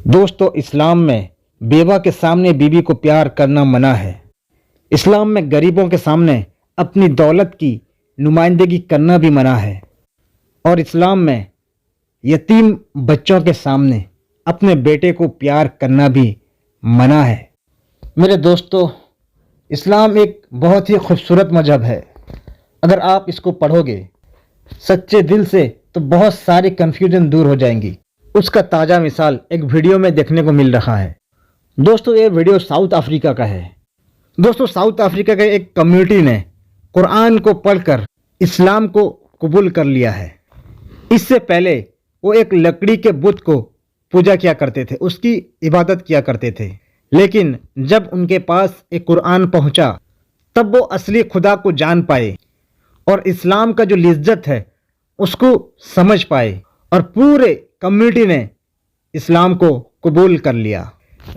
दोस्तों, इस्लाम में बेवा के सामने बीवी को प्यार करना मना है। इस्लाम में गरीबों के सामने अपनी दौलत की नुमाइंदगी करना भी मना है और इस्लाम में यतीम बच्चों के सामने अपने बेटे को प्यार करना भी मना है। मेरे दोस्तों, इस्लाम एक बहुत ही खूबसूरत मजहब है। अगर आप इसको पढ़ोगे सच्चे दिल से तो बहुत सारी कन्फ्यूजन दूर हो जाएंगी। उसका ताज़ा मिसाल एक वीडियो में देखने को मिल रहा है। दोस्तों, ये वीडियो साउथ अफ्रीका का है। दोस्तों, साउथ अफ्रीका के एक कम्युनिटी ने कुरान को पढ़कर इस्लाम को कबूल कर लिया है। इससे पहले वो एक लकड़ी के बुत को पूजा किया करते थे, उसकी इबादत किया करते थे। लेकिन जब उनके पास एक कुरान पहुंचा तब वो असली खुदा को जान पाए और इस्लाम का जो लिज्जत है उसको समझ पाए और पूरे कम्युनिटी ने इस्लाम को कबूल कर लिया।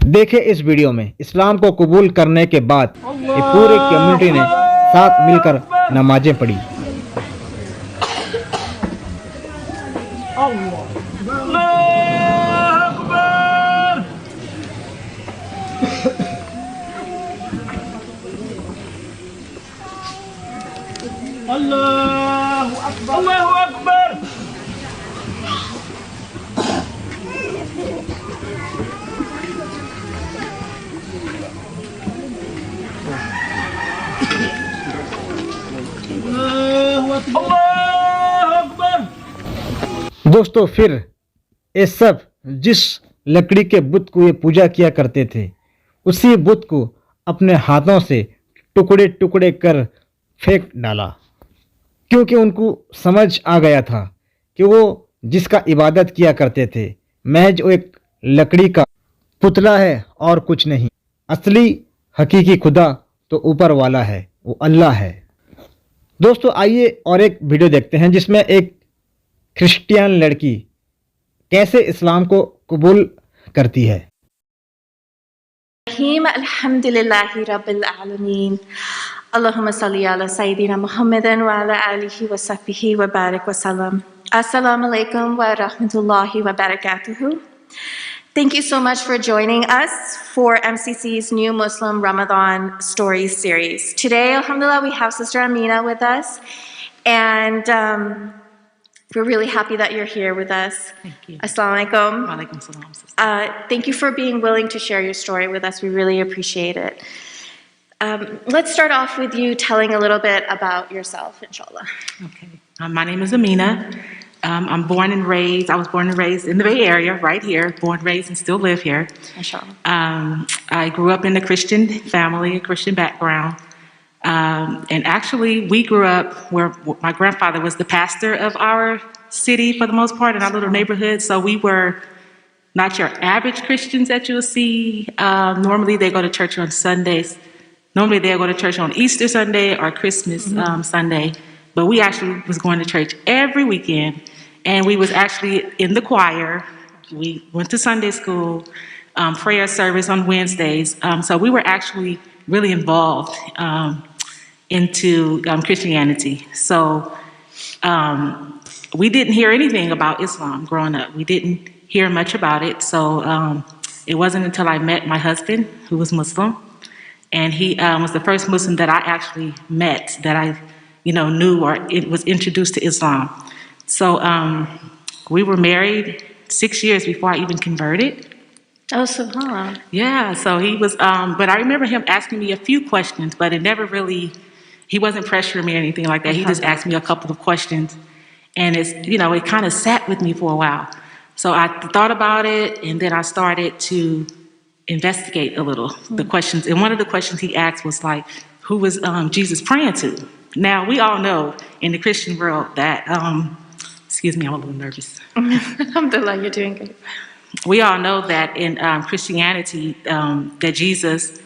देखिए इस वीडियो में इस्लाम को कबूल करने के बाद ये पूरे कम्युनिटी ने साथ मिलकर नमाजें पढ़ी। अल्लाहु अकबर, अल्लाहु अकबर। दोस्तों, फिर ये सब जिस लकड़ी के बुत को ये पूजा किया करते थे उसी बुत को अपने हाथों से टुकड़े टुकड़े कर फेंक डाला, क्योंकि उनको समझ आ गया था कि वो जिसका इबादत किया करते थे महज वो एक लकड़ी का पुतला है और कुछ नहीं। असली हकीकी खुदा तो ऊपर वाला है, वो अल्लाह है। दोस्तों, आइए और एक वीडियो देखते हैं जिसमें एक क्रिश्चियन लड़की कैसे इस्लाम को कबूल करती है। अल्हम्दुलिल्लाहि रब्बिल आलमीन, अल्लाहुम्मा सल्ली अला सय्यिदिना मुहम्मदिन व अला आलिहि व सहबिहि व बारिक व सल्लम। Assalamu alaikum wa rahmatullahi wa barakatuhu. Thank you so much for joining us for MCC's new Muslim Ramadan Stories series. Today, alhamdulillah, we have Sister Amina with us, and we're really happy that you're here with us. Thank you. Assalamu alaikum. Wa alaikum salam, sister. Thank you for being willing to share your story with us. We really appreciate it. Let's start off with you telling a little bit about yourself, inshallah. Okay. My name is Amina. I was born and raised in the Bay Area, right here, born, raised, and still live here. Inshallah. I grew up in a Christian family, a Christian background. And actually, we grew up where my grandfather was the pastor of our city for the most part, in our little neighborhood. So we were not your average Christians that you'll see. Normally, they go to church on Sundays. Normally, they'll go to church on Easter Sunday or Christmas Sunday. But we actually was going to church every weekend, and we was actually in the choir. We went to Sunday school, prayer service on Wednesdays. So we were actually really involved into Christianity. So we didn't hear anything about Islam growing up. We didn't hear much about it. So it wasn't until I met my husband, who was Muslim, and he was the first Muslim that I actually met that I knew or it was introduced to Islam. So we were married 6 years before I even converted. Oh, subhanAllah. Yeah, so he was, but I remember him asking me a few questions, but it never really, he wasn't pressuring me or anything like that. He just asked me a couple of questions, and it kind of sat with me for a while. So I thought about it, and then I started to investigate a little the questions. And one of the questions he asked was like, who was Jesus praying to? Now, we all know in the Christian world that, excuse me, I'm a little nervous. Alhamdulillah, you're doing good. We all know that in Christianity, that Jesus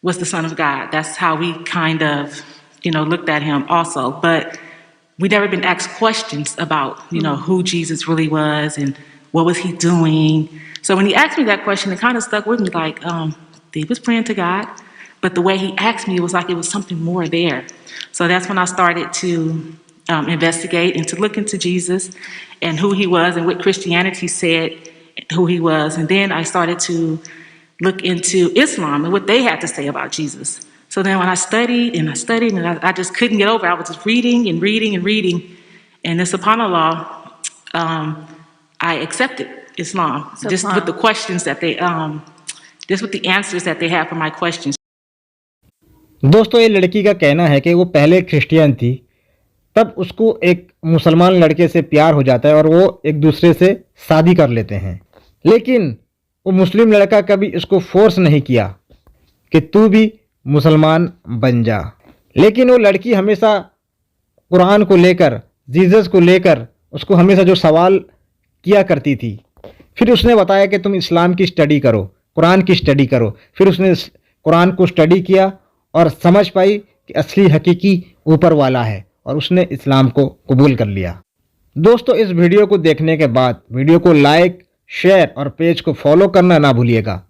was the Son of God. That's how we kind of, looked at him also. But we never been asked questions about, who Jesus really was and what was he doing. So when he asked me that question, it kind of stuck with me like, he was praying to God. But the way he asked me, it was like it was something more there. So that's when I started to investigate and to look into Jesus and who he was and what Christianity said who he was. And then I started to look into Islam and what they had to say about Jesus. So then when I studied and I studied and I just couldn't get over it. I was just reading and reading and reading. And then subhanAllah, I accepted Islam just with the questions that they, just with the answers that they had for my questions. दोस्तों, ये लड़की का कहना है कि वो पहले Christian थी, तब उसको एक मुसलमान लड़के से प्यार हो जाता है और वो एक दूसरे से शादी कर लेते हैं, लेकिन वो मुस्लिम लड़का कभी इसको फोर्स नहीं किया कि तू भी मुसलमान बन जा। लेकिन वो लड़की हमेशा कुरान को लेकर, जीसस को लेकर उसको हमेशा जो सवाल किया करती थी। फिर उसने बताया कि तुम इस्लाम की स्टडी करो, कुरान की स्टडी करो। फिर उसने कुरान को स्टडी किया और समझ पाई कि असली हकीकी ऊपर वाला है और उसने इस्लाम को कबूल कर लिया। दोस्तों, इस वीडियो को देखने के बाद वीडियो को लाइक, शेयर और पेज को फॉलो करना ना भूलिएगा।